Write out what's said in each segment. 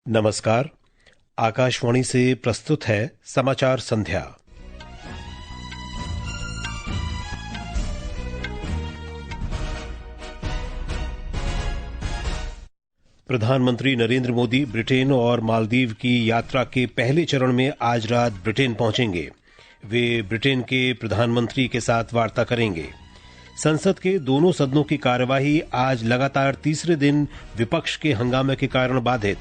नमस्कार। आकाशवाणी से प्रस्तुत है समाचार संध्या। प्रधानमंत्री नरेंद्र मोदी ब्रिटेन और मालदीव की यात्रा के पहले चरण में आज रात ब्रिटेन पहुंचेंगे। वे ब्रिटेन के प्रधानमंत्री के साथ वार्ता करेंगे। संसद के दोनों सदनों की कार्यवाही आज लगातार तीसरे दिन विपक्ष के हंगामे के कारण बाधित।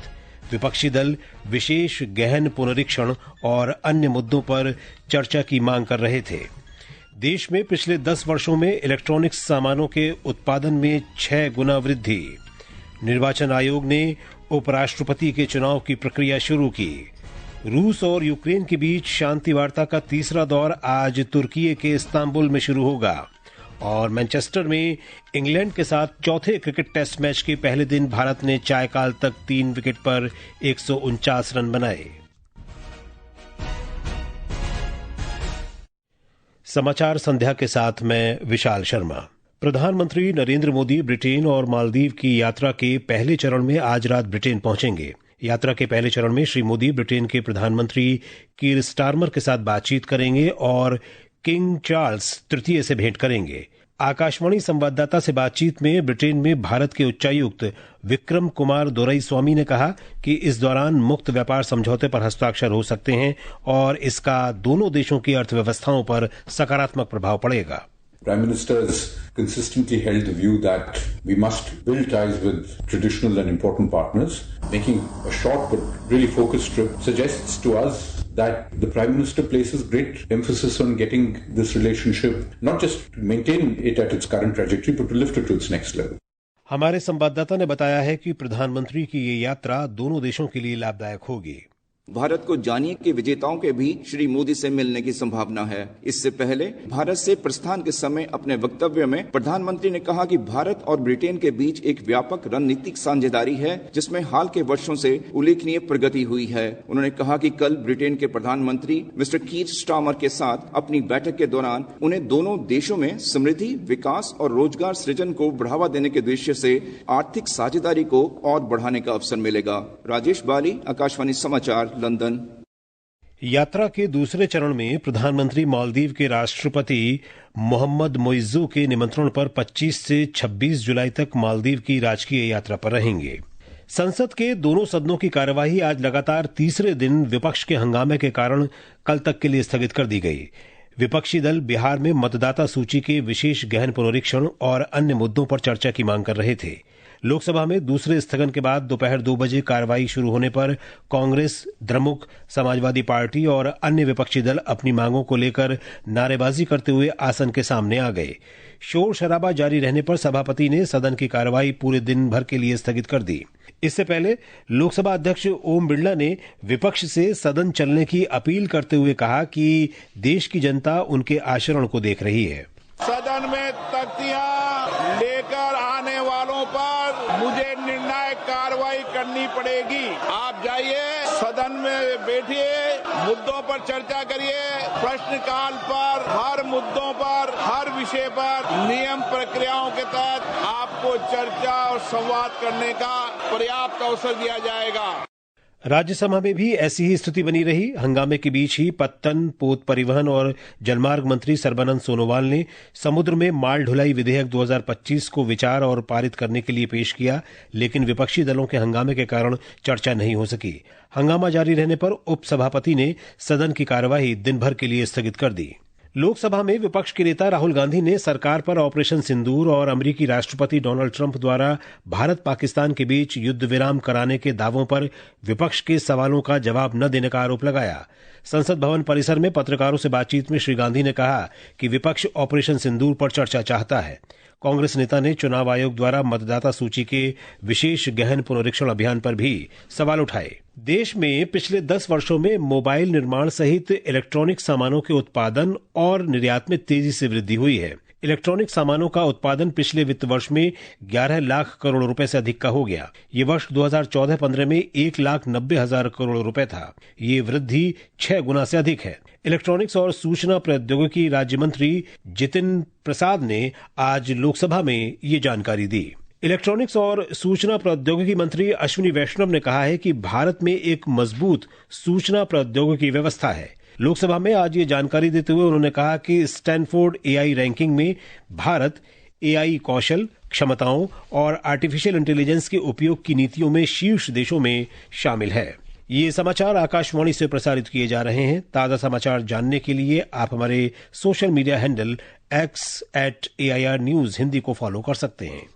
विपक्षी दल विशेष गहन पुनरीक्षण और अन्य मुद्दों पर चर्चा की मांग कर रहे थे। देश में पिछले 10 वर्षों में इलेक्ट्रॉनिक्स सामानों के उत्पादन में 6 गुना वृद्धि। निर्वाचन आयोग ने उपराष्ट्रपति के चुनाव की प्रक्रिया शुरू की। रूस और यूक्रेन के बीच शांति वार्ता का तीसरा दौर आज तुर्की के इस्तांबुल में शुरू होगा। और मैनचेस्टर में इंग्लैंड के साथ चौथे क्रिकेट टेस्ट मैच के पहले दिन भारत ने चायकाल तक 3 विकेट पर 149 रन बनाए। समाचार संध्या के साथ मैं विशाल शर्मा। प्रधानमंत्री नरेंद्र मोदी ब्रिटेन और मालदीव की यात्रा के पहले चरण में आज रात ब्रिटेन पहुंचेंगे। यात्रा के पहले चरण में श्री मोदी ब्रिटेन के प्रधानमंत्री कीर स्टारमर के साथ बातचीत करेंगे और किंग चार्ल्स तृतीय से भेंट करेंगे। आकाशवाणी संवाददाता से बातचीत में ब्रिटेन में भारत के उच्चायुक्त विक्रम कुमार दोरईस्वामी ने कहा कि इस दौरान मुक्त व्यापार समझौते पर हस्ताक्षर हो सकते हैं और इसका दोनों देशों की अर्थव्यवस्थाओं पर सकारात्मक प्रभाव पड़ेगा। Prime Minister has consistently held the view that we must build ties with traditional and important partners. Making a short but really focused trip suggests to us that the Prime Minister places great emphasis on getting this relationship not just to maintain it at its current trajectory but to lift it to its next level. हमारे संवाददाता ने बताया है कि प्रधानमंत्री की ये यात्रा दोनों देशों के लिए लाभदायक होगी। भारत को जानिए के विजेताओं के भी श्री मोदी से मिलने की संभावना है। इससे पहले भारत से प्रस्थान के समय अपने वक्तव्य में प्रधानमंत्री ने कहा कि भारत और ब्रिटेन के बीच एक व्यापक रणनीतिक साझेदारी है जिसमें हाल के वर्षों से उल्लेखनीय प्रगति हुई है। उन्होंने कहा कि कल ब्रिटेन के प्रधानमंत्री मिस्टर कीर स्टारमर के साथ अपनी बैठक के दौरान उन्हें दोनों देशों में समृद्धि, विकास और रोजगार सृजन को बढ़ावा देने के उद्देश्य से आर्थिक साझेदारी को और बढ़ाने का अवसर मिलेगा। राजेश बाली, आकाशवाणी समाचार, लंदन। यात्रा के दूसरे चरण में प्रधानमंत्री मालदीव के राष्ट्रपति मोहम्मद मोइज्जू के निमंत्रण पर 25 से 26 जुलाई तक मालदीव की राजकीय यात्रा पर रहेंगे। संसद के दोनों सदनों की कार्यवाही आज लगातार तीसरे दिन विपक्ष के हंगामे के कारण कल तक के लिए स्थगित कर दी गई। विपक्षी दल बिहार में मतदाता सूची के विशेष गहन पुनरीक्षण और अन्य मुद्दों पर चर्चा की मांग कर रहे थे। लोकसभा में दूसरे स्थगन के बाद दोपहर 2 बजे कार्रवाई शुरू होने पर कांग्रेस, द्रमुक, समाजवादी पार्टी और अन्य विपक्षी दल अपनी मांगों को लेकर नारेबाजी करते हुए आसन के सामने आ गए। शोर शराबा जारी रहने पर सभापति ने सदन की कार्यवाही पूरे दिन भर के लिए स्थगित कर दी। इससे पहले लोकसभा अध्यक्ष ओम बिरला ने विपक्ष से सदन चलने की अपील करते हुए कहा कि देश की जनता उनके आचरण को देख रही है। सदन में तख्तियां लेकर आने वालों पर मुझे निर्णायक कार्रवाई करनी पड़ेगी। आप जाइए, सदन में बैठिए, मुद्दों पर चर्चा करिए। प्रश्नकाल पर हर मुद्दों पर, हर विषय पर नियम प्रक्रियाओं के तहत आपको चर्चा और संवाद करने का पर्याप्त अवसर दिया जाएगा। राज्यसभा में भी ऐसी ही स्थिति बनी रही। हंगामे के बीच ही पत्तन, पोत परिवहन और जलमार्ग मंत्री सर्बानंद सोनोवाल ने समुद्र में माल ढुलाई विधेयक 2025 को विचार और पारित करने के लिए पेश किया, लेकिन विपक्षी दलों के हंगामे के कारण चर्चा नहीं हो सकी। हंगामा जारी रहने पर उपसभापति ने सदन की कार्यवाही दिन भर के लिए स्थगित कर दी। लोकसभा में विपक्ष के नेता राहुल गांधी ने सरकार पर ऑपरेशन सिंदूर और अमेरिकी राष्ट्रपति डोनाल्ड ट्रंप द्वारा भारत पाकिस्तान के बीच युद्ध विराम कराने के दावों पर विपक्ष के सवालों का जवाब न देने का आरोप लगाया। संसद भवन परिसर में पत्रकारों से बातचीत में श्री गांधी ने कहा कि विपक्ष ऑपरेशन सिंदूर पर चर्चा चाहता है। कांग्रेस नेता ने चुनाव आयोग द्वारा मतदाता सूची के विशेष गहन पुनरीक्षण अभियान पर भी सवाल उठाए। देश में पिछले 10 वर्षों में मोबाइल निर्माण सहित इलेक्ट्रॉनिक सामानों के उत्पादन और निर्यात में तेजी से वृद्धि हुई है। इलेक्ट्रॉनिक सामानों का उत्पादन पिछले वित्त वर्ष में 11 लाख करोड़ रुपए से अधिक का हो गया। ये वर्ष 2014-15 में 1,90,000 करोड़ रुपए था। ये वृद्धि 6 गुना से अधिक है। इलेक्ट्रॉनिक्स और सूचना प्रौद्योगिकी राज्य मंत्री जितिन प्रसाद ने आज लोकसभा में ये जानकारी दी। इलेक्ट्रॉनिक्स और सूचना प्रौद्योगिकी मंत्री अश्विनी वैष्णव ने कहा है कि भारत में एक मजबूत सूचना प्रौद्योगिकी व्यवस्था है। लोकसभा में आज ये जानकारी देते हुए उन्होंने कहा कि स्टैनफोर्ड एआई रैंकिंग में भारत एआई कौशल, क्षमताओं और आर्टिफिशियल इंटेलिजेंस के उपयोग की नीतियों में शीर्ष देशों में शामिल है। ये समाचार आकाशवाणी से प्रसारित किए जा रहे हैं। ताजा समाचार जानने के लिए आप हमारे social media handle x@AIR News Hindi को फॉलो कर सकते हैं।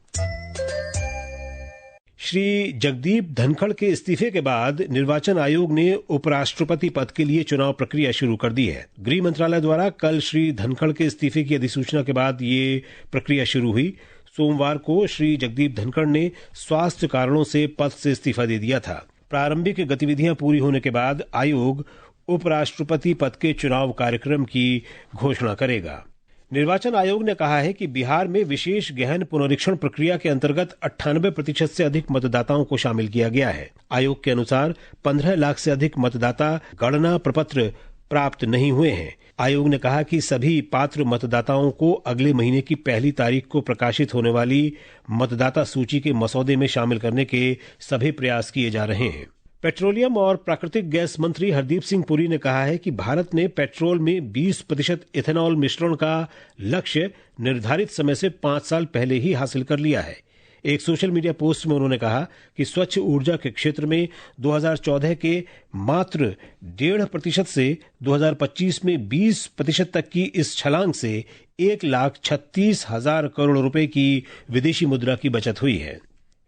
श्री जगदीप धनखड़ के इस्तीफे के बाद निर्वाचन आयोग ने उपराष्ट्रपति पद के लिए चुनाव प्रक्रिया शुरू कर दी है। गृह मंत्रालय द्वारा कल श्री धनखड़ के इस्तीफे की अधिसूचना के बाद ये प्रक्रिया शुरू हुई। सोमवार को श्री जगदीप धनखड़ ने स्वास्थ्य कारणों से पद से इस्तीफा दे दिया था। प्रारंभिक गतिविधियां पूरी होने के बाद आयोग उपराष्ट्रपति पद के चुनाव कार्यक्रम की घोषणा करेगा। निर्वाचन आयोग ने कहा है कि बिहार में विशेष गहन पुनरीक्षण प्रक्रिया के अंतर्गत 98% से अधिक मतदाताओं को शामिल किया गया है। आयोग के अनुसार 15 लाख से अधिक मतदाता गणना प्रपत्र प्राप्त नहीं हुए हैं। आयोग ने कहा कि सभी पात्र मतदाताओं को अगले महीने की 1 तारीख को प्रकाशित होने वाली मतदाता सूची के मसौदे में शामिल करने के सभी प्रयास किए जा रहे हैं। पेट्रोलियम और प्राकृतिक गैस मंत्री हरदीप सिंह पुरी ने कहा है कि भारत ने पेट्रोल में 20% इथेनॉल मिश्रण का लक्ष्य निर्धारित समय से 5 साल पहले ही हासिल कर लिया है। एक सोशल मीडिया पोस्ट में उन्होंने कहा कि स्वच्छ ऊर्जा के क्षेत्र में 2014 के मात्र 1.5% से 2025 में 20% तक की इस छलांग से 1,36,000 करोड़ रुपए की विदेशी मुद्रा की बचत हुई है।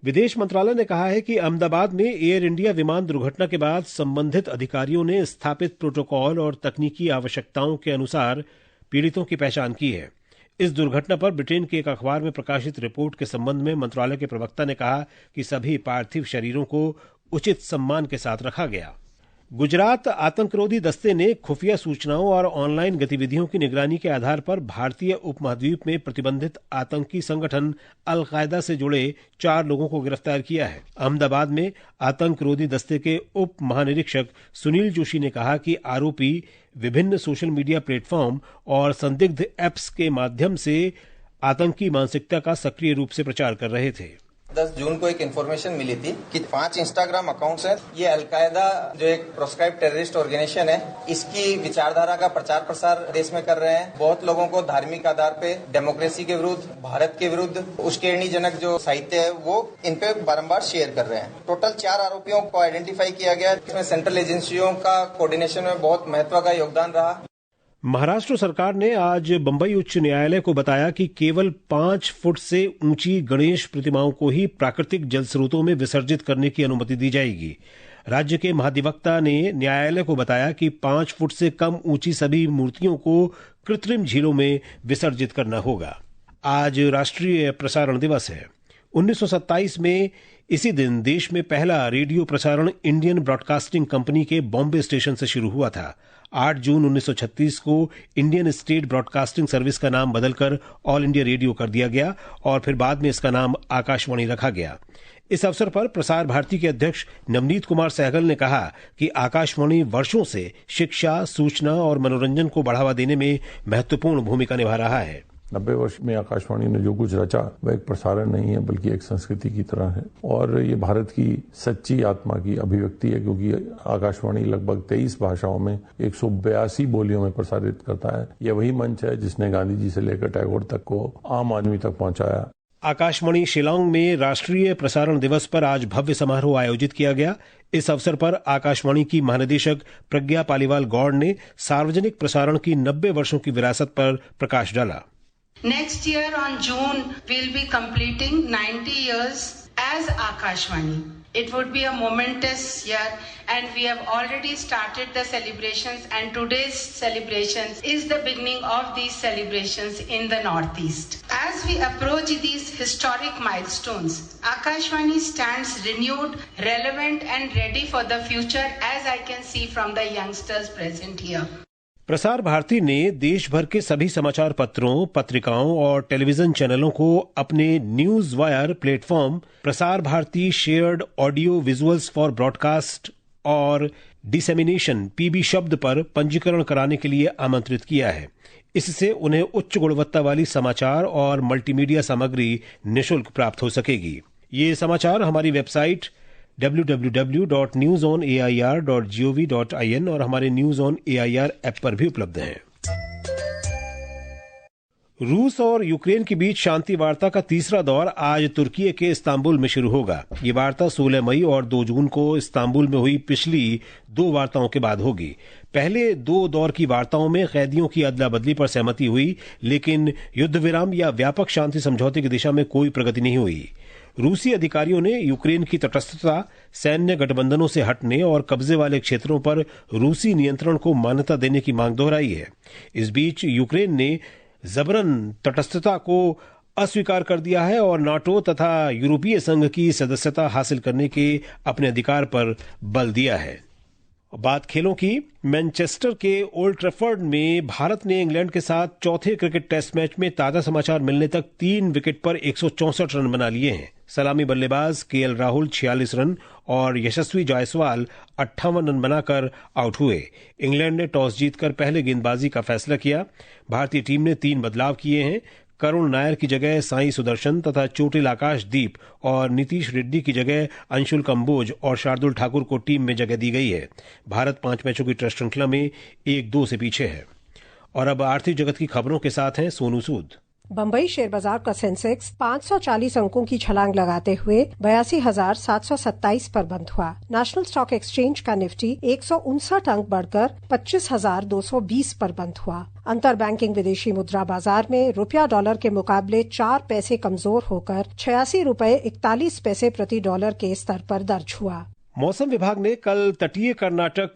विदेश मंत्रालय ने कहा है कि अहमदाबाद में एयर इंडिया विमान दुर्घटना के बाद संबंधित अधिकारियों ने स्थापित प्रोटोकॉल और तकनीकी आवश्यकताओं के अनुसार पीड़ितों की पहचान की है। इस दुर्घटना पर ब्रिटेन के एक अखबार में प्रकाशित रिपोर्ट के संबंध में मंत्रालय के प्रवक्ता ने कहा कि सभी पार्थिव शरीरों को उचित सम्मान के साथ रखा गया। गुजरात आतंकरोधी दस्ते ने खुफिया सूचनाओं और ऑनलाइन गतिविधियों की निगरानी के आधार पर भारतीय उपमहाद्वीप में प्रतिबंधित आतंकी संगठन अल-कायदा से जुड़े 4 लोगों को गिरफ्तार किया है। अहमदाबाद में आतंकरोधी दस्ते के उप महानिरीक्षक सुनील जोशी ने कहा कि आरोपी विभिन्न सोशल मीडिया प्लेटफॉर्म और संदिग्ध ऐप्स के माध्यम से आतंकी मानसिकता का सक्रिय रूप से प्रचार कर रहे थे। 10 जून को एक इन्फॉर्मेशन मिली थी कि 5 इंस्टाग्राम अकाउंट्स हैं। ये अलकायदा जो एक प्रोस्क्राइब टेररिस्ट ऑर्गेनाइजेशन है, इसकी विचारधारा का प्रचार प्रसार देश में कर रहे हैं। बहुत लोगों को धार्मिक आधार पे डेमोक्रेसी के विरुद्ध, भारत के विरुद्ध उश्केरनीजनक जो साहित्य है वो इन पे बारंबार शेयर कर रहे हैं। टोटल 4 आरोपियों को आइडेंटिफाई किया गया, इसमें सेंट्रल एजेंसियों का कोऑर्डिनेशन में बहुत महत्व का योगदान रहा। महाराष्ट्र सरकार ने आज बंबई उच्च न्यायालय को बताया कि केवल 5 फुट से ऊंची गणेश प्रतिमाओं को ही प्राकृतिक जल स्रोतों में विसर्जित करने की अनुमति दी जाएगी। राज्य के महाधिवक्ता ने न्यायालय को बताया कि 5 फुट से कम ऊंची सभी मूर्तियों को कृत्रिम झीलों में विसर्जित करना होगा। आज राष्ट्रीय प्रसारण दिवस है। 1927 में इसी दिन देश में पहला रेडियो प्रसारण इंडियन ब्रॉडकास्टिंग कंपनी के बॉम्बे स्टेशन से शुरू हुआ था। 8 जून 1936 को इंडियन स्टेट ब्रॉडकास्टिंग सर्विस का नाम बदलकर ऑल इंडिया रेडियो कर दिया गया और फिर बाद में इसका नाम आकाशवाणी रखा गया। इस अवसर पर प्रसार भारती के अध्यक्ष नवनीत कुमार सहगल ने कहा कि आकाशवाणी वर्षों से शिक्षा, सूचना और मनोरंजन को बढ़ावा देने में महत्वपूर्ण भूमिका निभा रहा है। 90 वर्ष में आकाशवाणी ने जो कुछ रचा वह एक प्रसारण नहीं है बल्कि एक संस्कृति की तरह है और ये भारत की सच्ची आत्मा की अभिव्यक्ति है, क्योंकि आकाशवाणी लगभग 23 भाषाओं में 182 बोलियों में प्रसारित करता है। यह वही मंच है जिसने गांधी जी से लेकर टैगोर तक को आम आदमी तक पहुंचाया। आकाशवाणी शिलांग में राष्ट्रीय प्रसारण दिवस पर आज भव्य समारोह आयोजित किया गया। इस अवसर पर आकाशवाणी की महानिदेशक प्रज्ञा पालीवाल गौड़ ने सार्वजनिक प्रसारण की 90 वर्षों की विरासत पर प्रकाश डाला। Next year on June, we'll be completing 90 years as Akashvani. It would be a momentous year and we have already started the celebrations, and today's celebrations is the beginning of these celebrations in the Northeast. As we approach these historic milestones, Akashvani stands renewed, relevant and ready for the future, as I can see from the youngsters present here. Prasar Bharati ने देश भर के सभी समाचार पत्रों, पत्रिकाओं और television चैनलों को अपने news wire platform Prasar Bharati shared audio visuals for broadcast और डिसेमिनेशन पीबी शब्द पर पंजीकरण कराने के लिए आमंत्रित किया है। इससे उन्हें उच्च गुणवत्ता वाली समाचार और मल्टीमीडिया सामग्री निःशुल्क प्राप्त हो सकेगी। ये समाचार हमारी वेबसाइट www.newsonair.gov.in और हमारे न्यूज ऑन एआईआर ऐप पर भी उपलब्ध हैं। रूस और यूक्रेन के बीच शांति वार्ता का तीसरा दौर आज तुर्की के इस्तांबुल में शुरू होगा। ये वार्ता 16 मई और 2 जून को इस्तांबुल में हुई पिछली 2 वार्ताओं के बाद होगी। पहले 2 दौर की वार्ताओं में कैदियों की अदला बदली पर सहमति हुई, लेकिन युद्ध विराम या व्यापक शांति समझौते की दिशा में कोई प्रगति नहीं हुई। रूसी अधिकारियों ने यूक्रेन की तटस्थता, सैन्य गठबंधनों से हटने और कब्जे वाले क्षेत्रों पर रूसी नियंत्रण को मान्यता देने की मांग दोहराई है। इस बीच यूक्रेन ने जबरन तटस्थता को अस्वीकार कर दिया है और नाटो तथा यूरोपीय संघ की सदस्यता हासिल करने के अपने अधिकार पर बल दिया है। बात खेलों की। मैनचेस्टर के ओल्ड ट्रैफर्ड में भारत ने इंग्लैंड के साथ चौथे क्रिकेट टेस्ट मैच में ताजा समाचार मिलने तक 3 विकेट पर 164 रन बना लिए हैं। सलामी बल्लेबाज केएल राहुल 46 रन और यशस्वी जायसवाल 58 रन बनाकर आउट हुए। इंग्लैंड ने टॉस जीतकर पहले गेंदबाजी का फैसला किया। भारतीय टीम ने 3 बदलाव किए हैं। करुण नायर की जगह साई सुदर्शन तथा चोटिल आकाशदीप और नीतीश रेड्डी की जगह अंशुल कंबोज और शार्दुल ठाकुर को टीम में जगह दी गई है। भारत 5 मैचों की टेस्ट श्रृंखला में 1-2 से पीछे है। और अब आर्थिक जगत की खबरों के साथ हैं सोनू सूद। बम्बई शेयर बाजार का सेंसेक्स 540 अंकों की छलांग लगाते हुए 82,727 पर बंद हुआ। नेशनल स्टॉक एक्सचेंज का निफ्टी 159 अंक बढ़कर 25,220 पर बंद हुआ। अंतर बैंकिंग विदेशी मुद्रा बाजार में रुपया डॉलर के मुकाबले 4 पैसे कमजोर होकर 86 रुपए 41 पैसे प्रति डॉलर के स्तर पर दर्ज हुआ। मौसम विभाग ने कल तटीय कर्नाटक,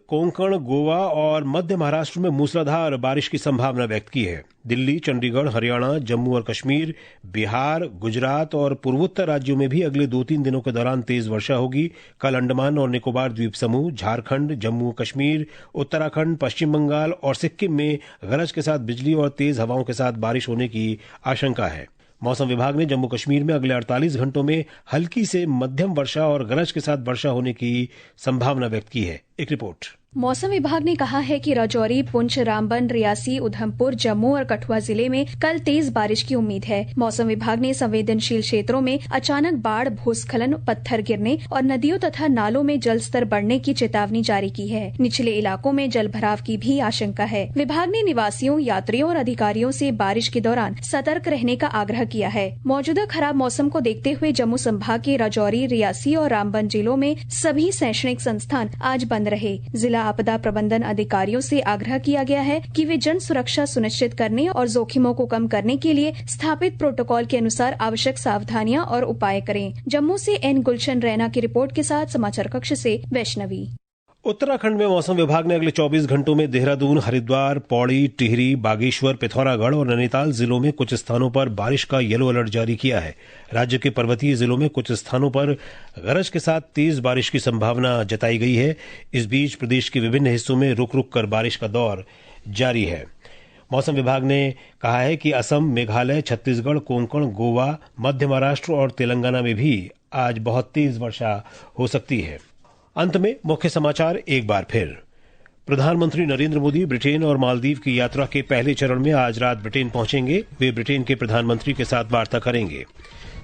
कोंकण, गोवा और मध्य महाराष्ट्र में मूसलाधार बारिश की संभावना व्यक्त की है। दिल्ली, चंडीगढ़, हरियाणा, जम्मू और कश्मीर, बिहार, गुजरात और पूर्वोत्तर राज्यों में भी अगले 2-3 दिनों के दौरान तेज वर्षा होगी। कल अंडमान और निकोबार द्वीप समूह, झारखंड, जम्मू कश्मीर, उत्तराखंड, पश्चिम बंगाल और सिक्किम में गरज के साथ बिजली और तेज हवाओं के साथ बारिश होने की आशंका है। मौसम विभाग ने जम्मू कश्मीर में अगले 48 घंटों में हल्की से मध्यम वर्षा और गरज के साथ वर्षा होने की संभावना व्यक्त की है। एक रिपोर्ट। मौसम विभाग ने कहा है कि राजौरी, पुंछ, रामबन, रियासी, उधमपुर, जम्मू और कठुआ जिले में कल तेज बारिश की उम्मीद है। मौसम विभाग ने संवेदनशील क्षेत्रों में अचानक बाढ़, भूस्खलन, पत्थर गिरने और नदियों तथा नालों में जल स्तर बढ़ने की चेतावनी जारी की है। निचले इलाकों में जल भराव की भी आशंका है। विभाग ने निवासियों, यात्रियों और अधिकारियों से बारिश के दौरान सतर्क रहने का आग्रह किया है। मौजूदा खराब मौसम को देखते हुए जम्मू संभाग के राजौरी, रियासी और रामबन जिलों में सभी शैक्षणिक संस्थान आज बंद रहे। जिला आपदा प्रबंधन अधिकारियों से आग्रह किया गया है कि वे जन सुरक्षा सुनिश्चित करने और जोखिमों को कम करने के लिए स्थापित प्रोटोकॉल के अनुसार आवश्यक सावधानियां और उपाय करें। जम्मू से एन गुलशन रैना की रिपोर्ट के साथ समाचार कक्ष से वैष्णवी। उत्तराखंड में मौसम विभाग ने अगले 24 घंटों में देहरादून, हरिद्वार, पौड़ी, टिहरी, बागेश्वर, पिथौरागढ़ और नैनीताल जिलों में कुछ स्थानों पर बारिश का येलो अलर्ट जारी किया है। राज्य के पर्वतीय जिलों में कुछ स्थानों पर गरज के साथ तेज बारिश की संभावना जताई गई है। इस बीच प्रदेश के विभिन्न हिस्सों में रुक रुक कर बारिश का दौर जारी है। मौसम विभाग ने कहा है कि असम, मेघालय, छत्तीसगढ़, कोंकण, गोवा, मध्य महाराष्ट्र और तेलंगाना में भी आज बहुत तेज वर्षा हो सकती है। अंत में मुख्य समाचार एक बार फिर। प्रधानमंत्री नरेंद्र मोदी ब्रिटेन और मालदीव की यात्रा के पहले चरण में आज रात ब्रिटेन पहुंचेंगे। वे ब्रिटेन के प्रधानमंत्री के साथ वार्ता करेंगे।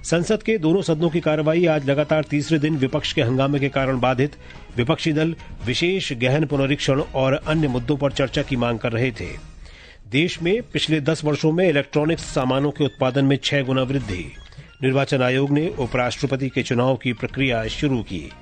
संसद के दोनों सदनों की कार्रवाई आज लगातार तीसरे दिन विपक्ष के हंगामे के कारण बाधित। विपक्षी दल विशेष गहन पुनरीक्षण और अन्य मुद्दों पर चर्चा की मांग कर रहे थे। देश में पिछले 10 वर्षों में इलेक्ट्रॉनिक्स सामानों के उत्पादन में 6 गुना वृद्धि। निर्वाचन आयोग ने उपराष्ट्रपति के चुनाव की प्रक्रिया शुरू की।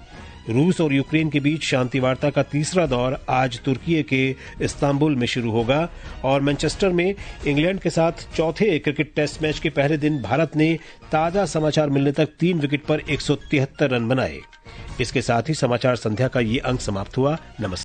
रूस और यूक्रेन के बीच शांति वार्ता का तीसरा दौर आज तुर्की के इस्तांबुल में शुरू होगा। और मैनचेस्टर में इंग्लैंड के साथ चौथे क्रिकेट टेस्ट मैच के पहले दिन भारत ने ताजा समाचार मिलने तक 3 विकेट पर 173 रन बनाए। इसके साथ ही समाचार संध्या का ये अंक समाप्त हुआ। नमस्कार।